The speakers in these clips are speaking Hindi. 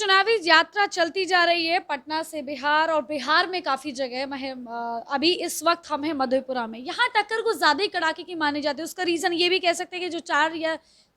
चुनावी यात्रा चलती जा रही है पटना से बिहार, और बिहार में काफ़ी जगह अभी इस वक्त हम हैं मधेपुरा में। यहाँ टक्कर कुछ ज़्यादा ही कड़ाके की मानी जाती है। उसका रीज़न ये भी कह सकते हैं कि जो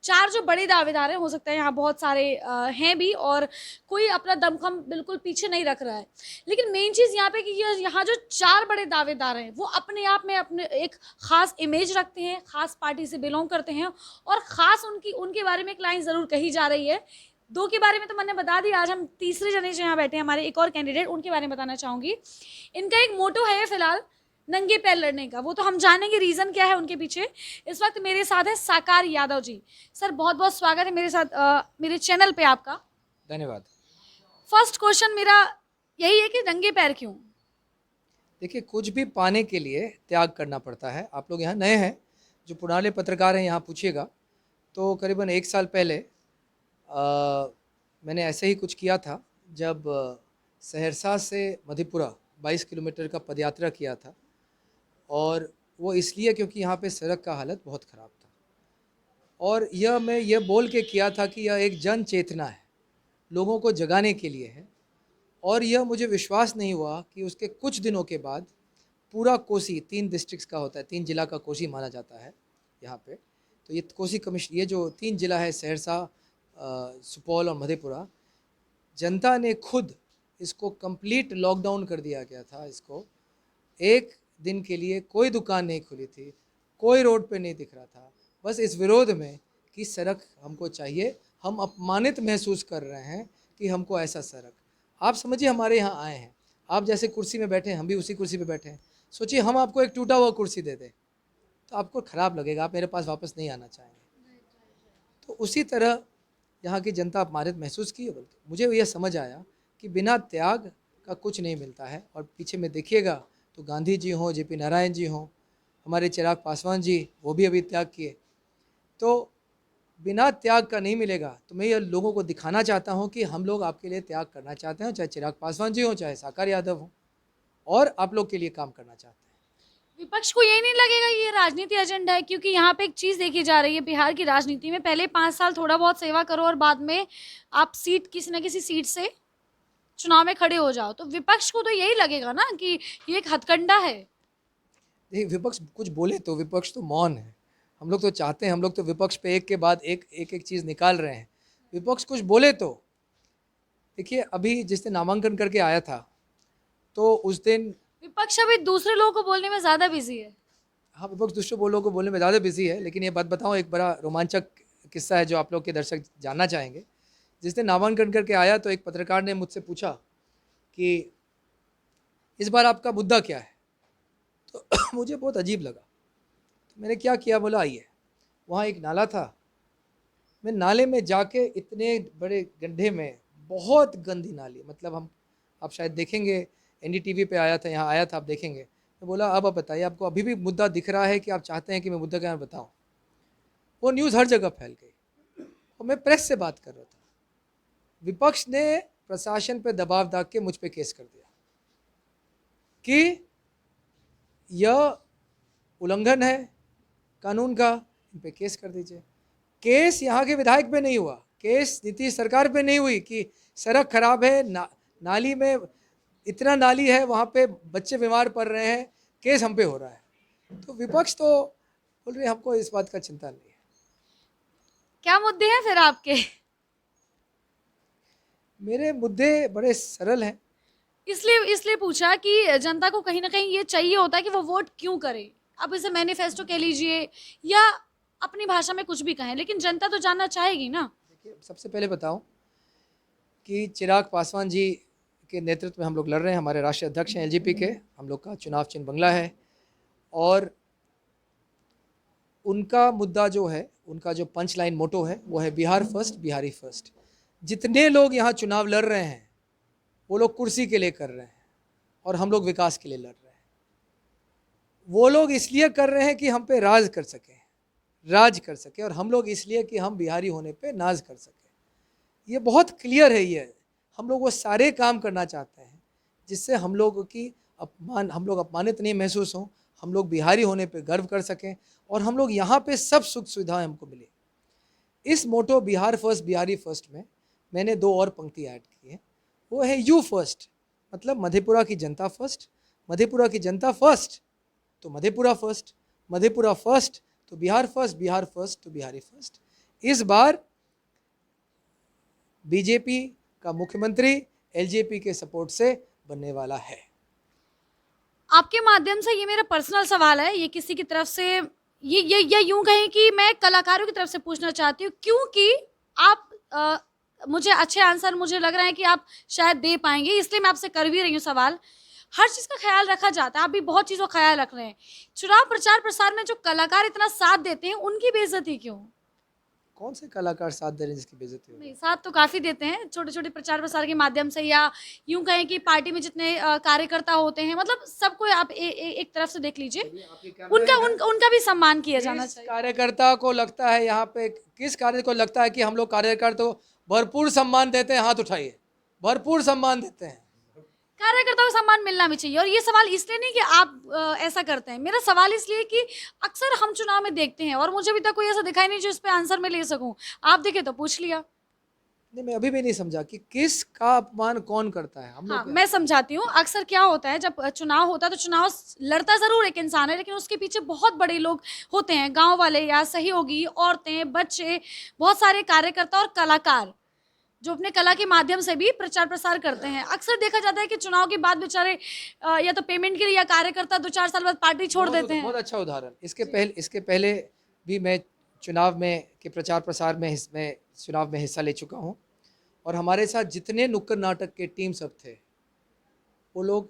चार जो बड़े दावेदार हैं, हो सकता है यहाँ बहुत सारे हैं भी, और कोई अपना दमखम बिल्कुल पीछे नहीं रख रहा है। लेकिन मेन चीज़ यहाँ पे कि ये यहाँ जो चार बड़े दावेदार हैं वो अपने आप में अपने एक ख़ास इमेज रखते हैं, ख़ास पार्टी से बिलोंग करते हैं, और ख़ास उनके बारे में एक लाइन ज़रूर कही जा रही है। दो के बारे में तो मैंने बता दिया। आज हम तीसरे जने जो यहाँ बैठे हैं, हमारे एक और कैंडिडेट, उनके बारे में बताना चाहूँगी। इनका एक मोटो है फिलहाल नंगे पैर लड़ने का, वो तो हम जानेंगे रीज़न क्या है उनके पीछे। इस वक्त मेरे साथ है साकार यादव जी। सर बहुत बहुत स्वागत है मेरे साथ मेरे चैनल पे आपका। धन्यवाद। फर्स्ट क्वेश्चन मेरा यही है कि नंगे पैर क्यों? देखिए, कुछ भी पाने के लिए त्याग करना पड़ता है। आप लोग यहाँ नए हैं, जो पुराने पत्रकार हैं यहाँ पूछिएगा। तो करीबन 1 साल पहले मैंने ऐसे ही कुछ किया था, जब सहरसा से मधेपुरा 22 किलोमीटर का पदयात्रा किया था। और वो इसलिए क्योंकि यहाँ पे सड़क का हालत बहुत ख़राब था, और मैं ये बोल के किया था कि यह एक जन चेतना है, लोगों को जगाने के लिए है। और यह मुझे विश्वास नहीं हुआ कि उसके कुछ दिनों के बाद पूरा कोसी 3 डिस्ट्रिक्ट्स का होता है, 3 जिला का कोसी माना जाता है यहाँ पे। तो ये कोसी कमिश्न, ये जो 3 जिला है, सहरसा, सुपौल और मधेपुरा, जनता ने खुद इसको कंप्लीट लॉकडाउन कर दिया गया था। इसको एक दिन के लिए कोई दुकान नहीं खुली थी, कोई रोड पे नहीं दिख रहा था, बस इस विरोध में कि सड़क हमको चाहिए। हम अपमानित महसूस कर रहे हैं कि हमको ऐसा सड़क। आप समझिए, हमारे यहाँ आए हैं, आप जैसे कुर्सी में बैठे हैं, हम भी उसी कुर्सी पे बैठे हैं। सोचिए हम आपको एक टूटा हुआ कुर्सी दे दें तो आपको ख़राब लगेगा, आप मेरे पास वापस नहीं आना चाहेंगे। तो उसी तरह यहाँ की जनता अपमानित महसूस की है। बल्कि मुझे यह समझ आया कि बिना त्याग का कुछ नहीं मिलता है। और पीछे में देखिएगा तो गांधी जी हों, जेपी नारायण जी हों, हमारे चिराग पासवान जी, वो भी अभी त्याग किए। तो बिना त्याग का नहीं मिलेगा। तो मैं ये लोगों को दिखाना चाहता हूँ कि हम लोग आपके लिए त्याग करना चाहते हैं, चाहे चिराग पासवान जी हों, चाहे साकार यादव हों, और आप लोग के लिए काम करना चाहते हैं। विपक्ष को यही नहीं लगेगा ये राजनीति एजेंडा है? क्योंकि यहाँ पे एक चीज देखी जा रही है बिहार की राजनीति में, पहले 5 साल थोड़ा बहुत सेवा करो और बाद में आप सीट किसी न किसी सीट से चुनाव में खड़े हो जाओ। तो विपक्ष को तो यही लगेगा ना कि ये एक हथकंडा है। देखिए, विपक्ष कुछ बोले तो विपक्ष तो मौन है। हम लोग तो चाहते हैं, हम लोग तो विपक्ष पे एक के बाद एक चीज़ निकाल रहे हैं। विपक्ष कुछ बोले तो देखिए, अभी जिस दिन नामांकन करके आया था तो उस दिन विपक्ष अभी दूसरे लोगों को बोलने में ज्यादा बिजी है। हाँ, विपक्ष दूसरे बोलों को बोलने में ज़्यादा बिजी है। लेकिन ये बात बताऊँ, एक बड़ा रोमांचक किस्सा है जो आप लोग के दर्शक जानना चाहेंगे। जिस दिन नामांकन करके आया तो एक पत्रकार ने मुझसे पूछा कि इस बार आपका मुद्दा क्या है। तो मुझे बहुत अजीब लगा। तो मैंने क्या किया, बोला आइए, वहाँ एक नाला था। मैं नाले में जाके, इतने बड़े गड्ढे में, बहुत गंदी नाली, मतलब आप शायद देखेंगे, एनडीटीवी पे आया था, यहाँ आया था, आप देखेंगे। मैं बोला अब आप बताइए, आपको अभी भी मुद्दा दिख रहा है कि आप चाहते हैं कि मैं मुद्दा क्या बताऊँ। वो न्यूज़ हर जगह फैल गई और मैं प्रेस से बात कर रहा था। विपक्ष ने प्रशासन पे दबाव डाल के मुझ पे केस कर दिया कि यह उल्लंघन है कानून का, इन पे केस कर दीजिए। केस यहाँ के विधायक पे नहीं हुआ, केस नीतीश सरकार पे नहीं हुई कि सड़क खराब है, नाली में इतना नाली है, वहाँ पे बच्चे बीमार पड़ रहे हैं, केस हम पे हो रहा है। तो विपक्ष तो बोल रहे हमको इस बात का चिंता नहीं है। क्या मुद्दे हैं फिर आपके? मेरे मुद्दे बड़े सरल हैं। इसलिए इसलिए पूछा कि जनता को कहीं ना कहीं ये चाहिए होता है कि वो वोट क्यों करे। अब इसे मैनिफेस्टो कह लीजिए या अपनी भाषा में कुछ भी कहें, लेकिन जनता तो जानना चाहेगी ना। देखिए, सबसे पहले बताऊं कि चिराग पासवान जी के नेतृत्व में हम लोग लड़ रहे हैं। हमारे राष्ट्रीय अध्यक्ष हैं एलजेपी के, हम लोग का चुनाव चिन्ह बंगला है। और उनका मुद्दा जो है, उनका जो पंच लाइन मोटो है, वो है बिहार फर्स्ट, बिहारी फर्स्ट। जितने लोग यहाँ चुनाव लड़ रहे हैं वो लोग कुर्सी के लिए कर रहे हैं, और हम लोग विकास के लिए लड़ रहे हैं। वो लोग इसलिए कर रहे हैं कि हम पे राज कर सकें, और हम लोग इसलिए कि हम बिहारी होने पे नाज कर सकें। ये बहुत क्लियर है। ये हम लोग वो सारे काम करना चाहते हैं जिससे हम लोग अपमानित नहीं महसूस हों, हम लोग बिहारी होने पे गर्व कर सकें, और हम लोग यहाँ पे सब सुख सुविधाएं हमको मिले। इस मोटो बिहार फर्स्ट, बिहारी फर्स्ट में मैंने 2 और पंक्ति ऐड की है, वो है यू फर्स्ट, मतलब मधेपुरा की जनता फर्स्ट, मधेपुरा की जनता फर्स्ट तो मधेपुरा फर्स्ट, मधेपुरा फर्स्ट तो बिहार फर्स्ट, बिहार फर्स्ट तो बिहारी फर्स्ट। इस बार बीजेपी का मुख्यमंत्री एलजेपी के सपोर्ट से बनने वाला है। आपके माध्यम से ये मेरा पर्सनल सवाल है, ये किसी की तरफ से ये यूं कहें कि मैं कलाकारों की तरफ से पूछना चाहती हूँ, क्योंकि आप मुझे अच्छे आंसर मुझे लग रहा है कि आप शायद दे पाएंगे, इसलिए मैं आपसे कर भी रही हूँ सवाल। हर चीज़ का ख्याल रखा जाता है, आप भी बहुत चीज़ों का ख्याल रख रहे हैं, चुनाव प्रचार प्रसार में जो कलाकार इतना साथ देते हैं उनकी बेइज्जती क्यों? कौन से कलाकार साथ दे रहे हैं जिसकी बेइज्जती हो रही नहीं, साथ तो काफ़ी देते हैं, छोटे-छोटे प्रचार प्रसार के माध्यम से, या यूँ कहें कि पार्टी में जितने कार्यकर्ता होते हैं, मतलब सबको आप एक तरफ से देख लीजिए, है? उनका भी सम्मान किया जाना किस चाहिए। कार्यकर्ता को लगता है यहाँ पे, किस कार्य को लगता है कि हम लोग कार्यकर्ता को भरपूर सम्मान देते हैं? हाथ उठाइए, भरपूर सम्मान देते हैं। कार्यकर्ताओं को सम्मान मिलना भी चाहिए, और ये सवाल इसलिए नहीं कि आप ऐसा करते हैं, मेरा सवाल इसलिए कि अक्सर हम चुनाव में देखते हैं और मुझे अभी तक कोई ऐसा दिखाई नहीं जो इस पे आंसर मैं ले सकूं। आप देखे तो पूछ लिया। नहीं, मैं अभी भी नहीं समझा कि किसका अपमान कौन करता है। हम हाँ, लोग मैं समझाती हूँ। अक्सर क्या होता है, जब चुनाव होता है तो चुनाव लड़ता ज़रूर एक इंसान है, लेकिन उसके पीछे बहुत बड़े लोग होते हैं, गाँव वाले या सहयोगी, औरतें, बच्चे, बहुत सारे कार्यकर्ता और कलाकार, जो अपने कला के माध्यम से भी प्रचार प्रसार करते हैं। अक्सर देखा जाता है कि चुनाव के बाद बेचारे या तो पेमेंट के लिए या कार्यकर्ता 2-4 साल बाद पार्टी छोड़ देते हैं। बहुत अच्छा उदाहरण। इसके पहले भी मैं चुनाव में के प्रचार प्रसार में चुनाव में हिस्सा ले चुका हूँ, और हमारे साथ जितने नुक्कड़ नाटक के टीम सब थे, वो लोग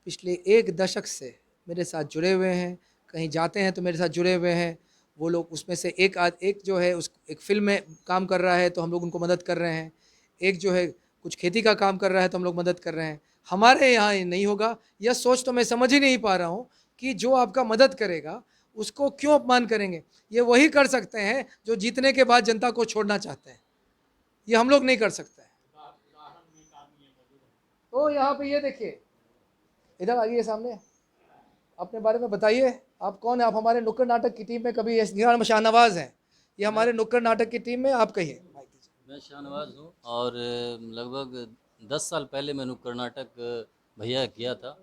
पिछले 1 दशक से मेरे साथ जुड़े हुए हैं। कहीं जाते हैं तो मेरे साथ जुड़े हुए हैं। वो लोग, उसमें से एक जो है उस एक फिल्म में काम कर रहा है तो हम लोग उनको मदद कर रहे हैं। एक जो है कुछ खेती का काम कर रहा है तो हम लोग मदद कर रहे हैं। हमारे यहाँ ये नहीं होगा। यह सोच तो मैं समझ ही नहीं पा रहा हूँ कि जो आपका मदद करेगा उसको क्यों अपमान करेंगे। ये वही कर सकते हैं जो जीतने के बाद जनता को छोड़ना चाहते हैं, ये हम लोग नहीं कर सकते हैं। तो यहाँ पे ये देखिए, इधर आइए सामने, अपने बारे में बताइए, आप कौन है? आप हमारे नुक्कड़ नाटक की टीम में कभी शाहनवाज हैं, ये हमारे नुक्कड़ नाटक की टीम में। आप कहिए। मैं शाहनवाज हूँ और लगभग 10 साल पहले मैंने कर्नाटक भैया किया था,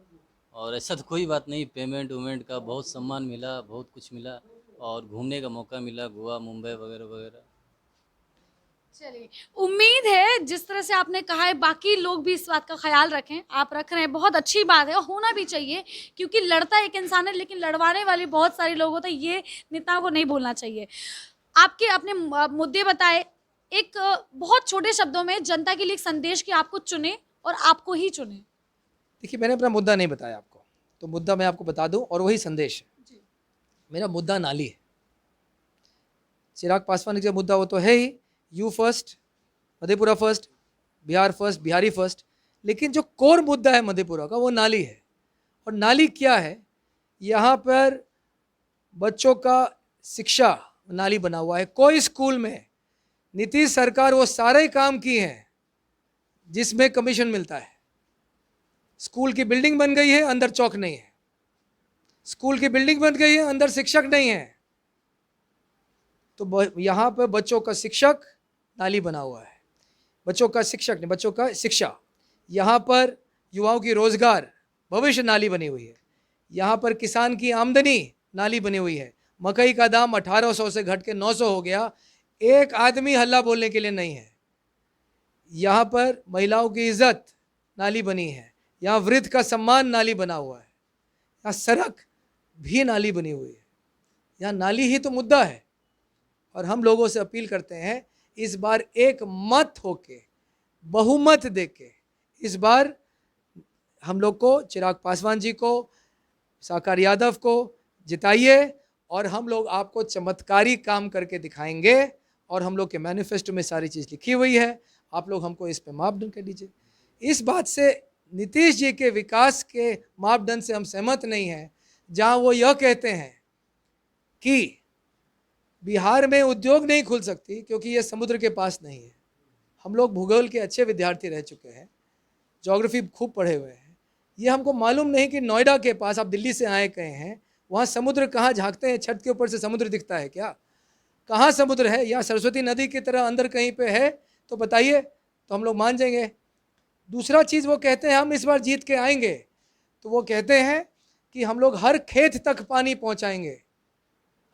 और ऐसा तो कोई बात नहीं, पेमेंट वमेंट का बहुत सम्मान मिला, बहुत कुछ मिला, और घूमने का मौका मिला, गोवा, मुंबई वगैरह वगैरह। चलिए, उम्मीद है जिस तरह से आपने कहा है बाकी लोग भी इस बात का ख्याल रखें, आप रख रहे हैं, बहुत अच्छी बात है और होना भी चाहिए, क्योंकि लड़ता एक इंसान है लेकिन लड़वाने वाले बहुत सारे लोग होते हैं, ये नेताओं को नहीं भूलना चाहिए। आपके अपने मुद्दे बताए, एक बहुत छोटे शब्दों में जनता के लिए एक संदेश कि आपको चुने और आपको ही चुने। देखिए, मैंने अपना मुद्दा नहीं बताया आपको, तो मुद्दा मैं आपको बता दूं और वही संदेश है। मेरा मुद्दा नाली है। चिराग पासवान का मुद्दा वो तो है ही, you first, Madhepura first, Bihar first, Bihari first, लेकिन जो कोर मुद्दा है मधेपुरा का वो नाली है। और नाली क्या है? यहाँ पर बच्चों का शिक्षा नाली बना हुआ है। कोई स्कूल में नीतीश सरकार वो सारे काम किए हैं जिसमें कमीशन मिलता है। स्कूल की बिल्डिंग बन गई है, अंदर चौक नहीं है। स्कूल की बिल्डिंग बन गई है, अंदर शिक्षक नहीं है। तो यहाँ पर बच्चों का शिक्षक नाली बना हुआ है। बच्चों का शिक्षक नहीं, बच्चों का शिक्षा। यहाँ पर युवाओं की रोजगार भविष्य नाली बनी हुई है। यहाँ पर किसान की आमदनी नाली बनी हुई है। मकई का दाम 1800 से घट के 900 हो गया, एक आदमी हल्ला बोलने के लिए नहीं है। यहाँ पर महिलाओं की इज्जत नाली बनी है। यहाँ वृद्ध का सम्मान नाली बना हुआ है। यहाँ सड़क भी नाली बनी हुई है। यहाँ नाली ही तो मुद्दा है। और हम लोगों से अपील करते हैं, इस बार एक मत होके, बहुमत देके, इस बार हम लोग को, चिराग पासवान जी को, साकार यादव को जिताइए, और हम लोग आपको चमत्कारी काम करके दिखाएंगे। और हम लोग के मैनिफेस्टो में सारी चीज़ लिखी हुई है, आप लोग हमको इस पे मापदंड कर दीजिए। इस बात से, नीतीश जी के विकास के मापदंड से हम सहमत नहीं हैं, जहां वो यह कहते हैं कि बिहार में उद्योग नहीं खुल सकती क्योंकि ये समुद्र के पास नहीं है। हम लोग भूगोल के अच्छे विद्यार्थी रह चुके हैं, ज्योग्राफी खूब पढ़े हुए हैं। ये हमको मालूम नहीं कि नोएडा के पास, आप दिल्ली से आए कहे हैं, वहाँ समुद्र कहाँ झांकते हैं, छत के ऊपर से समुद्र दिखता है क्या? कहाँ समुद्र है? या सरस्वती नदी की तरह अंदर कहीं पे है तो बताइए। तो हम लोग मान जाएंगे। दूसरा चीज़ वो कहते हैं हम इस बार जीत के आएंगे, तो वो कहते हैं कि हम लोग हर खेत तक पानी पहुंचाएंगे।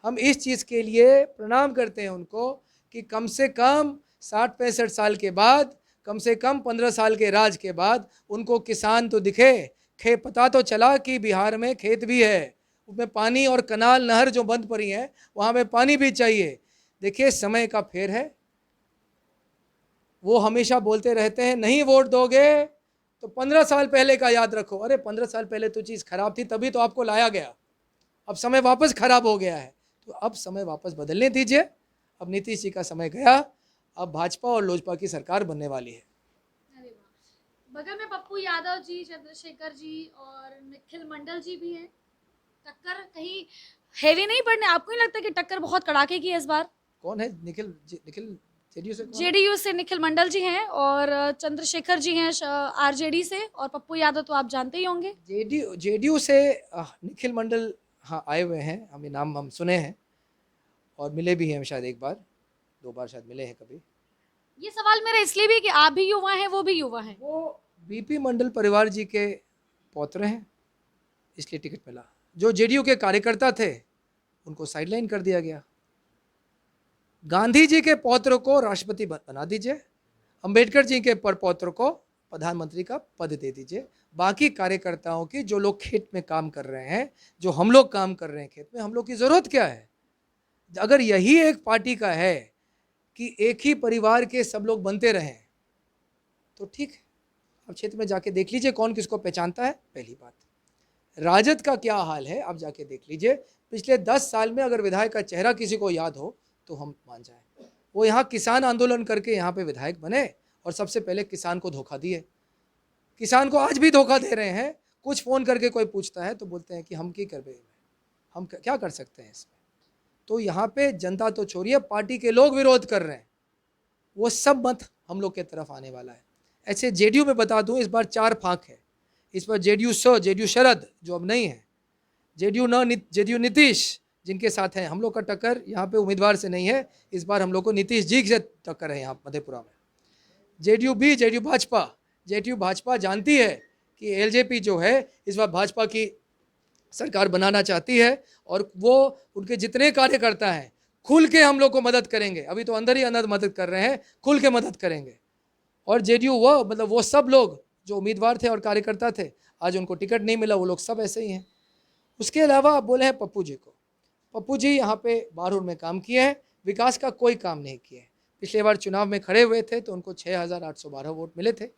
हम इस चीज़ के लिए प्रणाम करते हैं उनको कि कम से कम 60-65 साल के बाद, कम से कम 15 साल के राज के बाद उनको किसान तो दिखे, पता तो चला कि बिहार में खेत भी है, उसमें पानी और कनाल नहर जो बंद पड़ी है वहाँ पे पानी भी चाहिए। देखिए समय का फेर है। वो हमेशा बोलते रहते हैं नहीं वोट दोगे तो 15 साल पहले का याद रखो। अरे 15 साल पहले तो चीज़ खराब थी, तभी तो आपको लाया गया। अब समय वापस खराब हो गया है, तो अब समय वापस बदलने दीजिए। अब नीतीश जी का समय गया, अब भाजपा और लोजपा की सरकार बनने वाली है। अरे वाह, बगल में पप्पू यादव जी, चंद्रशेखर जी और निखिल मंडल जी भी हैं। टक्कर कहीं हैवी नहीं पड़ने? आपको नहीं लगता कि टक्कर बहुत कड़ाके की है इस बार? कौन है निखिल? निखिल जेडीयू से कौन है? जेडीयू से निखिल मंडल जी हैं और चंद्रशेखर जी हैं आरजेडी से, और पप्पू यादव तो आप जानते ही होंगे। जेडीयू से निखिल मंडल हाँ आए हुए हैं, हम ये नाम हम सुने हैं और मिले भी हैं, शायद 1-2 बार शायद मिले हैं कभी। ये सवाल मेरा इसलिए भी कि आप भी युवा हैं, वो भी युवा हैं। वो बीपी मंडल परिवार जी के पौत्र हैं, इसलिए टिकट मिला। जो जेडीयू के कार्यकर्ता थे उनको साइडलाइन कर दिया गया। गांधी जी के पौत्र को राष्ट्रपति बना दीजिए, अंबेडकर जी के पौत्र को प्रधानमंत्री का पद दे दीजिए। बाकी कार्यकर्ताओं की, जो लोग खेत में काम कर रहे हैं, जो हम लोग काम कर रहे हैं खेत में, हम लोग की ज़रूरत क्या है? अगर यही एक पार्टी का है कि एक ही परिवार के सब लोग बनते रहें तो ठीक है। अब क्षेत्र में जाके देख लीजिए कौन किसको पहचानता है। पहली बात, राजद का क्या हाल है आप जाके देख लीजिए। पिछले 10 साल में अगर विधायक का चेहरा किसी को याद हो तो हम मान जाएं। वो यहाँ किसान आंदोलन करके यहाँ पे विधायक बने और सबसे पहले किसान को धोखा दिए। किसान को आज भी धोखा दे रहे हैं। कुछ फ़ोन करके कोई पूछता है तो बोलते हैं कि हम की कर, हम क्या कर सकते हैं इसमें। तो यहाँ पे जनता तो छोड़िए, पार्टी के लोग विरोध कर रहे हैं। वो सब मत हम लोग के तरफ आने वाला है। ऐसे जेडीयू में बता दूं, इस बार 4 फांक है। इस बार जेडीयू शरद जो अब नहीं है, जेडीयू नीतीश जिनके साथ हैं। हम लोग का टक्कर यहाँ पे उम्मीदवार से नहीं है, इस बार हम लोग को नीतीश जी से टक्कर है यहाँ मधेपुरा में। जेडीयू भाजपा जानती है कि एलजेपी जो है इस बार भाजपा की सरकार बनाना चाहती है, और वो उनके जितने कार्यकर्ता हैं खुल के हम लोग को मदद करेंगे। अभी तो अंदर ही अंदर मदद कर रहे हैं, खुल के मदद करेंगे। और जेडीयू वो सब लोग जो उम्मीदवार थे और कार्यकर्ता थे, आज उनको टिकट नहीं मिला, वो लोग सब ऐसे ही हैं। उसके अलावा आप बोले हैं पप्पू जी को, पप्पू जी यहाँ पे बारूर में काम किए हैं, विकास का कोई काम नहीं किए हैं। पिछले बार चुनाव में खड़े हुए थे तो उनको 6,812 वोट मिले थे।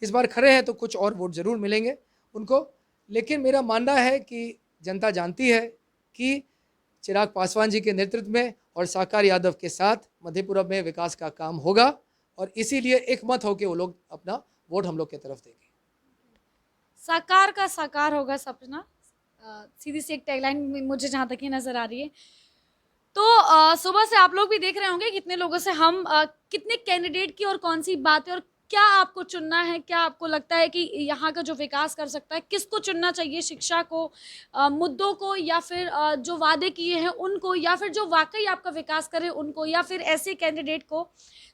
इस बार खड़े हैं तो कुछ और वोट ज़रूर मिलेंगे उनको। लेकिन मेरा मानना है कि जनता जानती है कि चिराग पासवान जी के नेतृत्व में और साकार यादव के साथ मधेपुरा में विकास का काम होगा, और इसीलिए एक मत होकर वो लोग अपना वोट हम लोग की तरफ देंगे। साकार का साकार होगा सपना, सीधी सी एक टैगलाइन मुझे जहाँ तक ही नजर आ रही है। तो सुबह से आप लोग भी देख रहे होंगे कितने लोगों से हम कितने कैंडिडेट की और कौन सी बातें, और क्या आपको चुनना है, क्या आपको लगता है कि यहाँ का जो विकास कर सकता है, किसको चुनना चाहिए, शिक्षा को, मुद्दों को, या फिर जो वादे किए हैं उनको, या फिर जो वाकई आपका विकास करे उनको, या फिर ऐसे कैंडिडेट को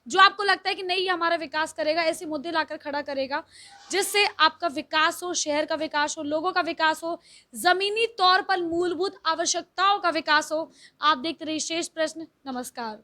जो आपको लगता है कि नहीं हमारा विकास करेगा, ऐसे मुद्दे लाकर खड़ा करेगा जिससे आपका विकास हो, शहर का विकास हो, लोगों का विकास हो, ज़मीनी तौर पर मूलभूत आवश्यकताओं का विकास हो। आप देखते रहिए शेष प्रश्न। नमस्कार।